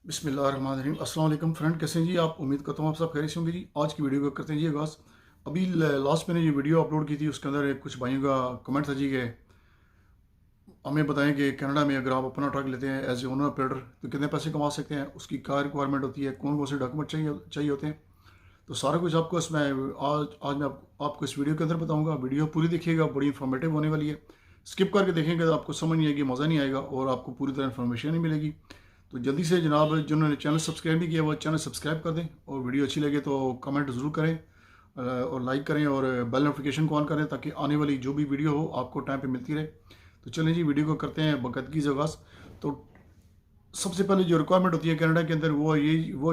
बिस्मिल्लाहिर्रहमानिर्रहीम। अस्सलाम वालेकुम फ्रेंड, कैसे हैं जी आप? उम्मीद करता हूँ आप सब खैरियत से होंगे जी। आज की वीडियो को करते हैं जी आगाज़। अभी लास्ट मैंने जो वीडियो अपलोड की थी उसके अंदर कुछ भाइयों का कमेंट था जी कि हमें बताएं कि कनाडा में अगर आप अपना ट्रक लेते हैं एज ए ओनर ऑपरेटर तो कितने पैसे कमा सकते हैं, उसकी क्या रिक्वायरमेंट होती है, कौन कौन से डॉक्यूमेंट चाहिए होते हैं। तो सारा कुछ आपको इसमें आज मैं आपको इस वीडियो के अंदर बताऊंगा। वीडियो पूरी देखिएगा, बड़ी इन्फॉर्मेटिव होने वाली है। स्किप करके देखेंगे तो आपको समझ नहीं आएगी, मज़ा नहीं आएगा और आपको पूरी तरह इन्फॉर्मेशन नहीं मिलेगी। तो जल्दी से जनाब, जिन्होंने चैनल सब्सक्राइब नहीं किया वो चैनल सब्सक्राइब कर दें और वीडियो अच्छी लगे तो कमेंट ज़रूर करें और लाइक करें और बेल नोटिफिकेशन को ऑन करें ताकि आने वाली जो भी वीडियो हो आपको टाइम पे मिलती रहे। तो चलें जी, वीडियो को करते हैं बाकायदगी से आगाज़। तो सबसे पहले जो रिक्वायरमेंट होती है कनाडा के अंदर वो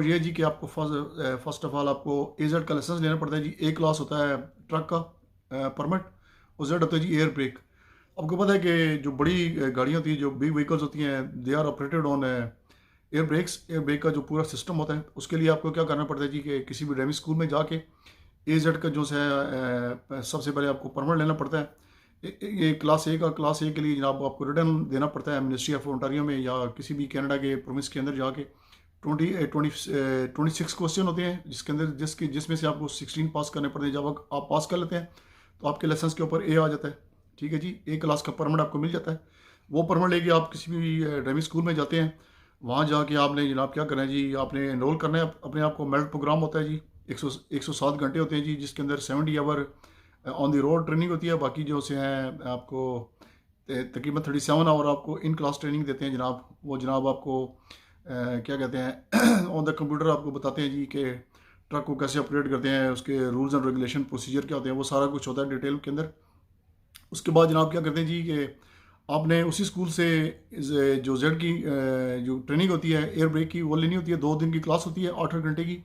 ये जी कि आपको फर्स्ट ऑफ ऑल आपको एजेड का लाइसेंस लेना पड़ता है जी। ए क्लास होता है ट्रक का परमिट, और जेड होता है जी एयर ब्रेक। आपको पता है कि जो बड़ी गाड़ियाँ होती हैं, जो बिग व्हीकल्स होती हैं, they are operated on air brakes. Air brake का जो पूरा सिस्टम होता है उसके लिए आपको क्या करना पड़ता है जी कि किसी भी ड्राइविंग स्कूल में जाके ए जेड का जो है सबसे पहले आपको परमिट लेना पड़ता है। ये क्लास ए के लिए जनाब आपको रिटर्न देना पड़ता है मिनिस्ट्री ऑफ ओंटारियो में या किसी भी कनाडा के प्रोविंस के अंदर जाके। 26 क्वेश्चन होते हैं जिसके अंदर जिसमें से आपको 16 पास करने पड़ते हैं। जब आप पास कर लेते हैं तो आपके लाइसेंस के ऊपर ए आ जाता है। ठीक है जी, ए क्लास का परमिट आपको मिल जाता है। वो परमिट लेके आप किसी भी ड्राइविंग स्कूल में जाते हैं। वहाँ जाके आपने जनाब क्या करना है जी, आपने एनरोल करना है अपने आप को। मेरिट प्रोग्राम होता है जी, 107 घंटे होते हैं जी, जिसके अंदर 70 hour on the road training होती है। बाकी जो से हैं आपको तकरीबन 37 आवर आपको इन क्लास ट्रेनिंग देते हैं जनाब। वो जनाब आपको क्या कहते हैं ऑन द कंप्यूटर आपको बताते हैं जी कि ट्रक को कैसे ऑपरेट करते हैं, उसके रूल्स एंड रेगुलेशन प्रोसीजर क्या होते हैं, वो सारा कुछ होता है डिटेल के अंदर। उसके बाद जनाब क्या करते हैं जी कि आपने उसी स्कूल से जो जेड की जो ट्रेनिंग होती है एयर ब्रेक की वो लेनी होती है। 2 दिन की क्लास होती है, 8 घंटे की।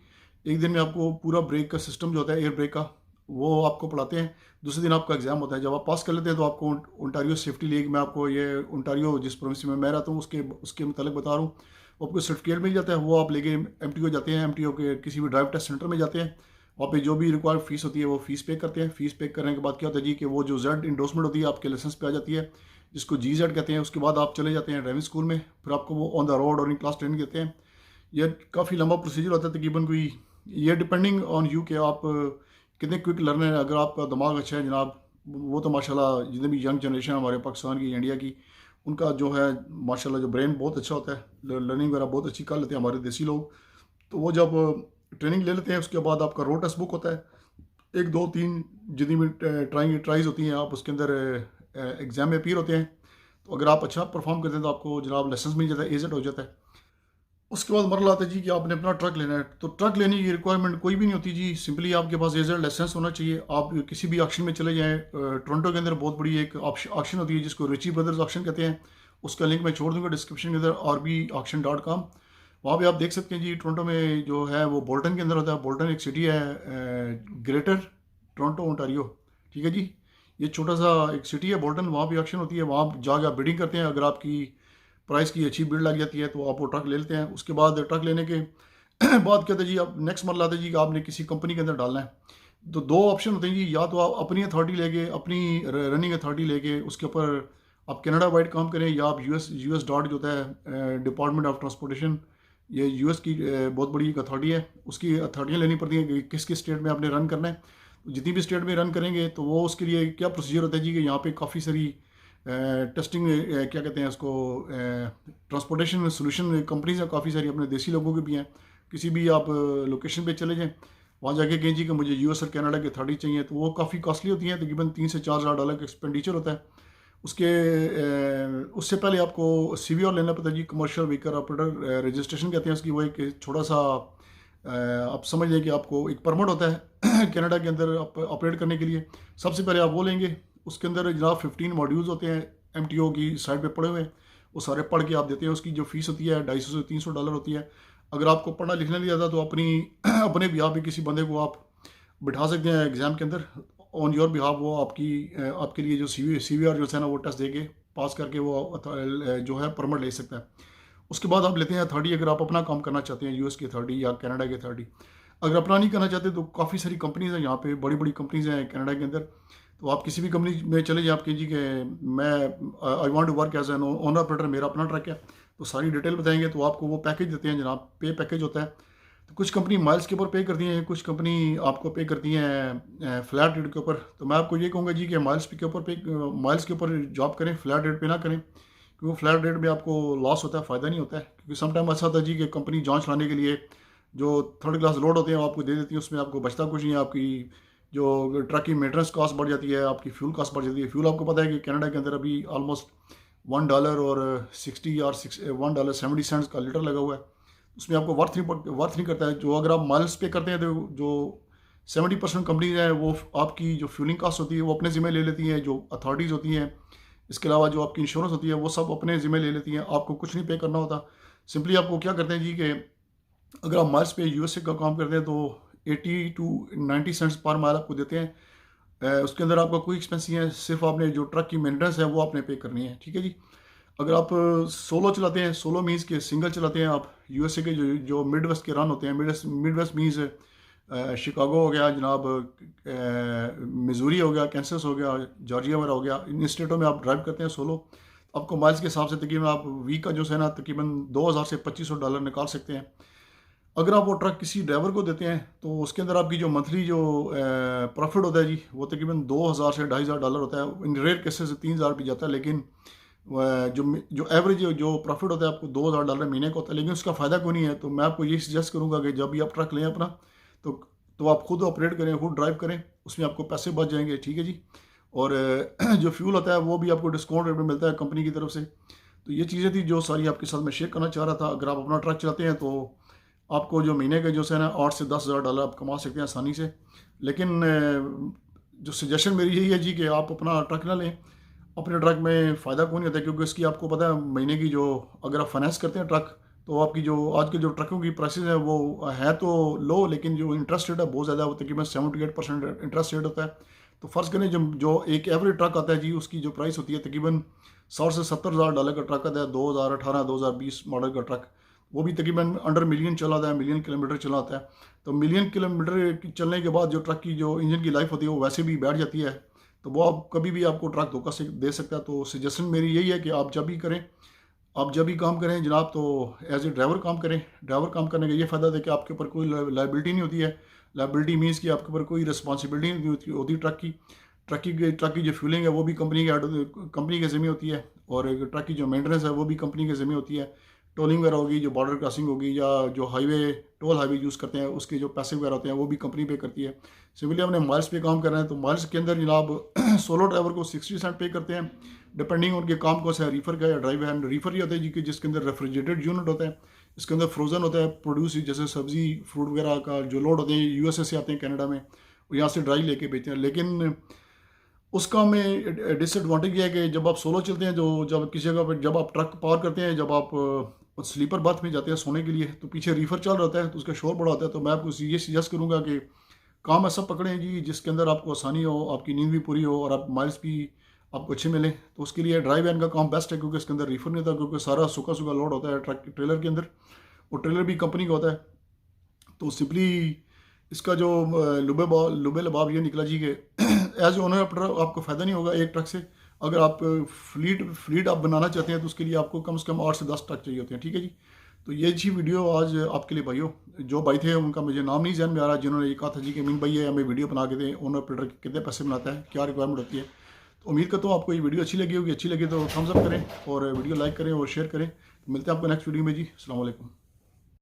एक दिन में आपको पूरा ब्रेक का सिस्टम जो होता है एयर ब्रेक का वो आपको पढ़ाते हैं। दूसरे दिन आपका एग्जाम होता है। जब आप पास कर लेते हैं तो आपको ओंटारियो सेफ्टी लीग, मैं आपको ये ओंटारियो जिस प्रोविंस में मैं रहता हूँ उसके उसके मुतालिक बता रहा हूँ, वो आपको सर्टिफिकेट मिल जाता है। वो आप लेके एमटीओ जाते हैं, एमटीओ के किसी भी ड्राइव टेस्ट सेंटर में जाते हैं। वहाँ पे जो भी रिक्वायर्ड फीस होती है वो फीस पे करते हैं। फीस पे करने के बाद क्या होता है जी कि वो जो जेड इंडोर्समेंट होती है आपके लाइसेंस पे आ जाती है, जिसको जी जेड कहते हैं। उसके बाद आप चले जाते हैं ड्राइविंग स्कूल में, फिर आपको वो ऑन द रोड और इन क्लास ट्रेनिंग देते हैं। ये काफ़ी लंबा प्रोसीजर होता है, तकरीबन कोई, ये डिपेंडिंग ऑन यू कि आप कितने क्विक लर्नर हैं। अगर आपका दिमाग अच्छा है जनाब, वो तो माशाल्लाह जितने भी यंग जनरेशन हमारे पाकिस्तान की, इंडिया की, उनका जो है माशाल्लाह जो ब्रेन बहुत अच्छा होता है, लर्निंग वगैरह बहुत अच्छी कर लेते हैं हमारे देसी लोग। तो वो जब ट्रेनिंग ले लेते हैं उसके बाद आपका रोड टेस्ट बुक होता है। 1 2 3 जितनी भी ट्राइज होती हैं आप उसके अंदर एग्ज़ाम में अपीयर होते हैं। तो अगर आप अच्छा परफॉर्म करते हैं तो आपको जनाब लाइसेंस मिल जाता है, एजेड हो जाता है। उसके बाद मरला आता है जी कि आपने अपना ट्रक लेना है। तो ट्रक लेने की रिक्वायरमेंट कोई भी नहीं होती जी, सिंपली आपके पास एजेड लाइसेंस होना चाहिए। आप किसी भी ऑक्शन में चले जाएँ। टोरंटो के अंदर बहुत बड़ी एक ऑक्शन होती है जिसको रिची ब्रदर्स ऑक्शन कहते हैं। उसका लिंक मैं छोड़ दूंगा डिस्क्रिप्शन के अंदर, rbauction.com। वहाँ पे आप देख सकते हैं जी। टोरंटो में जो है वो बोल्टन के अंदर होता है। बोल्टन एक सिटी है ग्रेटर टोरंटो ओंटारियो। ठीक है जी, ये छोटा सा एक सिटी है बोल्टन। वहाँ पे ऑक्शन होती है, वहाँ जाके आप बिडिंग करते हैं। अगर आपकी प्राइस की अच्छी बिड लग जाती है तो आप वो ट्रक ले लेते हैं। उसके बाद ट्रक लेने के बाद क्या होता है जी, आप नेक्स्ट मरला आता है जी कि आपने किसी कंपनी के अंदर डालना है। तो 2 ऑप्शन होते हैं जी, या तो आप अपनी अथॉरिटी लेके, अपनी रनिंग अथॉरिटी लेके उसके ऊपर आप कनाडा वाइड काम करें, या आप यूएस डॉट जो होता है डिपार्टमेंट ऑफ ट्रांसपोर्टेशन, ये यूएस की बहुत बड़ी एक अथॉरिटी है। उसकी अथॉरिटियाँ लेनी पड़ती हैं कि किस किस स्टेट में आपने रन करना है। तो जितनी भी स्टेट में रन करेंगे तो वो उसके लिए क्या प्रोसीजर होता है जी कि यहाँ पे काफ़ी सारी टेस्टिंग क्या कहते हैं उसको, ट्रांसपोर्टेशन सोल्यूशन कंपनीज हैं काफ़ी सारी, अपने देसी लोगों की भी हैं। किसी भी आप लोकेशन पे चले जाएं, वहाँ जाके कहें जी कि मुझे यूएस और कनाडा की अथॉरिटी चाहिए, तो वो काफ़ी कॉस्टली होती हैं। तकरीबन 3 से 4 हज़ार डॉलर का एक्सपेंडिचर होता है। उसके उससे पहले आपको सीवीआर लेना पड़ता है जी, कमर्शियल व्हीकल ऑपरेटर रजिस्ट्रेशन कहते हैं उसकी। वो एक छोटा सा आप समझ लें कि आपको एक परमिट होता है कनाडा के अंदर ऑपरेट करने के लिए। सबसे पहले आप वो लेंगे। उसके अंदर जनाब 15 मॉड्यूल्स होते हैं एमटीओ की साइड पे पड़े हुए हैं, वो सारे पढ़ के आप देते हैं। उसकी जो फीस होती है 250 से 300 डॉलर होती है। अगर आपको पढ़ना लिखना नहीं आता तो अपनी अपने बिहाफ पे किसी बंदे को आप बिठा सकते हैं एग्ज़ाम के अंदर ऑन योर बिहाफ। वो आपके लिए जो सीवीआर जो है ना वो टेस्ट देके पास करके वो जो है परमिट ले सकता है। उसके बाद आप लेते हैं अथॉरिटी। अगर आप अपना काम करना चाहते हैं यूएस की अथॉरिटी या कनाडा की अथॉरिटी। अगर अपना नहीं करना चाहते तो काफ़ी सारी कंपनीज हैं यहाँ पे, बड़ी बड़ी कंपनीज हैं कनाडा के अंदर। तो आप किसी भी कंपनी में चले जाए, आप कीजिए कि मैं I want to work as an owner operator, मेरा अपना ट्रक है, तो सारी डिटेल बताएंगे, तो आपको वो पैकेज देते हैं जनाब, पे पैकेज होता है। तो कुछ कंपनी माइल्स के ऊपर पे करती हैं, कुछ कंपनी आपको पे करती हैं फ्लैट रेट के ऊपर। तो मैं आपको ये कहूँगा जी कि माइल्स के ऊपर जॉब करें, फ्लैट रेट पे ना करें, क्योंकि फ्लैट रेट में आपको लॉस होता है, फ़ायदा नहीं होता है। क्योंकि समटाइम ऐसा होता है जी कि कंपनी जांच लाने के लिए जो थर्ड क्लास लोड होते हैं वो आपको दे देती है, उसमें आपको बचता कुछ नहीं है। आपकी जो ट्रक की मेंटेनेंस कॉस्ट बढ़ जाती है, आपकी फ्यूल कॉस्ट बढ़ जाती है। फ्यूल आपको पता है कि कनाडा के अंदर अभी ऑलमोस्ट $1 और 60 और $1.70 का लीटर लगा हुआ है। उसमें आपको वर्थ नहीं करता है। जो अगर आप माइल्स पे करते हैं तो जो 70% कंपनीज हैं वो आपकी जो फ्यूलिंग कॉस्ट होती है वो अपने ज़िम्मे ले लेती हैं। जो अथॉरिटीज़ होती हैं, इसके अलावा जो आपकी इंश्योरेंस होती है वो सब अपने ज़िम्मे ले लेती हैं, आपको कुछ नहीं पे करना होता। सिंपली आपको क्या करते हैं जी कि अगर आप माइल्स पे यूएसए का काम करते हैं तो 80 टू 90 सेंट्स पर माइल आपको देते हैं। उसके अंदर आपका कोई एक्सपेंस नहीं है, सिर्फ आपने जो ट्रक की मेंटेनेंस है वो आपने पे करनी है, ठीक है जी। अगर आप सोलो चलाते हैं, सोलो मीन्स के सिंगल चलाते हैं आप, यूएसए के जो मिड वेस्ट के रन होते हैं, मिड वेस्ट मीन्स शिकागो हो गया जनाब, मिजूरी हो गया, कैंसस हो गया, जॉर्जिया वगैरह हो गया, इन स्टेटों में आप ड्राइव करते हैं सोलो, आपको माइल्स के हिसाब से तकरीबन आप वीक का जो है ना तकरीबन $2000 से $2500 निकाल सकते हैं। अगर आप वो ट्रक किसी ड्राइवर को देते हैं तो उसके अंदर आपकी जो मंथली जो प्रॉफिट होता है जी वो तकरीबन 2000 से $2500 होता है। इन रेयर केसेस से 3000 भी जाता है, लेकिन जो एवरेज जो प्रॉफिट होता है आपको $2000 महीने का होता है। लेकिन उसका फ़ायदा कोई नहीं है। तो मैं आपको ये सजेस्ट करूँगा कि जब भी आप ट्रक लें अपना तो तो आप खुद ऑपरेट करें, खुद ड्राइव करें, उसमें आपको पैसे बच जाएंगे, ठीक है जी। और जो फ्यूल होता है वो भी आपको डिस्काउंट रेट में मिलता है कंपनी की तरफ से। तो ये चीज़ें थी जो सारी आपके साथ मैं शेयर करना चाह रहा था। अगर आप अपना ट्रक चलाते हैं तो आपको जो महीने का जो है ना $8 से $10,000 आप कमा सकते हैं आसानी से। लेकिन जो सजेशन मेरी यही है जी कि आप अपना ट्रक ना लें। अपने ट्रक में फ़ायदा कौन नहीं होता, क्योंकि इसकी आपको पता है महीने की जो अगर आप फाइनेंस करते हैं ट्रक, तो आपकी जो आज के जो ट्रकों की प्राइसेस है वो है तो लो, लेकिन जो इंटरेस्ट रेट है बहुत ज़्यादा, वो तकरीबन 78% इंटरेस्ट रेट होता है। तो फ़र्ज़ करें जो एक एवरेज ट्रक आता है जी उसकी जो प्राइस होती है तकरीबन $60,000 से $70,000 का ट्रक आता है, 2018-2020 मॉडल का ट्रक, वो भी तकरीबन अंडर मिलियन चला आता है, मिलियन किलोमीटर चला आता है। तो मिलियन किलोमीटर चलने के बाद जो ट्रक की जो इंजन की लाइफ होती है वो वैसे भी बैठ जाती है, तो वो आप कभी भी आपको ट्रक धोखा से दे सकता है। तो सजेशन मेरी यही है कि आप जब भी करें, आप जब भी काम करें जनाब, तो एज ए ड्राइवर काम करें। ड्राइवर काम करने का ये फ़ायदा है कि आपके ऊपर कोई लाइबिलिटी नहीं होती है। लाइबिलिटी मीन्स कि आपके ऊपर कोई रिस्पॉन्सिबिलिटी नहीं होती ट्रक की जो फ्यूलिंग है वो भी कंपनी के ज़िम्मे होती है, और ट्रक की जो मेंटेनेंस है वो भी कंपनी के ज़िम्मे होती है। टोलिंग वगैरह होगी, जो बॉर्डर क्रॉसिंग होगी, या जो टोल हाईवे यूज़ करते हैं उसके जो पैसे वगैरह होते हैं वो भी कंपनी पे करती है। सिमिलरली हमने माइल्स पे काम करना है तो माइल्स के अंदर जनाब सोलो ड्राइवर को 60 सेंट पे करते हैं, डिपेंडिंग उनके काम को है, रीफर का या ड्राइव हैंड। रीफर ये होता है जी कि जिसके अंदर रेफ्रिजरेटेड यूनिट होता है, इसके अंदर फ्रोज़न होता है प्रोड्यूस, जैसे सब्जी फ्रूट वगैरह का जो लोड होते हैं यूएसए से आते हैं कनाडा में, और यहाँ से ड्राई लेके बेचते हैं। लेकिन उसका में डिसएडवांटेज ये है कि जब आप सोलो चलते हैं, जो जब किसी जगह पर जब आप ट्रक पार करते हैं, जब आप स्लीपर बर्थ में जाते हैं सोने के लिए, तो पीछे रीफर चल रहा होता है तो उसका शोर बड़ा होता है। तो मैं आपको ये सजेस्ट करूँगा कि काम ऐसा पकड़ें जी जिसके अंदर आपको आसानी हो, आपकी नींद भी पूरी हो और आप माइल्स भी आपको अच्छे मिलें। तो उसके लिए ड्राइव वैन का काम बेस्ट है, क्योंकि इसके अंदर रीफर नहीं होता, क्योंकि सारा सूखा सूखा लोड होता है ट्रक ट्रेलर के अंदर, और ट्रेलर भी कंपनी का होता है। तो सिंपली इसका जो लुबे लबाब ये निकला जी कि एज ओनर आपको फ़ायदा नहीं होगा एक ट्रक से। अगर आप फ्लीट आप बनाना चाहते हैं तो उसके लिए आपको कम से कम 8 से 10 ट्रक चाहिए होते हैं, ठीक है जी। तो ये जी वीडियो आज आपके लिए भाइयों, जो भाई थे उनका मुझे नाम नहीं ध्यान में आ रहा, जिन्होंने ये कहा था जी कि मीन भाई ये हमें वीडियो बना के दें, ओनर ऑपरेटर कितने पैसे बनाता है, क्या रिक्वायरमेंट होती है। तो उम्मीद करता हूँ आपको ये वीडियो अच्छी लगी होगी। अच्छी लगी तो थम्स अप करें और वीडियो लाइक करें और शेयर करें। तो मिलते हैं आपको नेक्स्ट वीडियो में जी। अस्सलाम वालेकुम।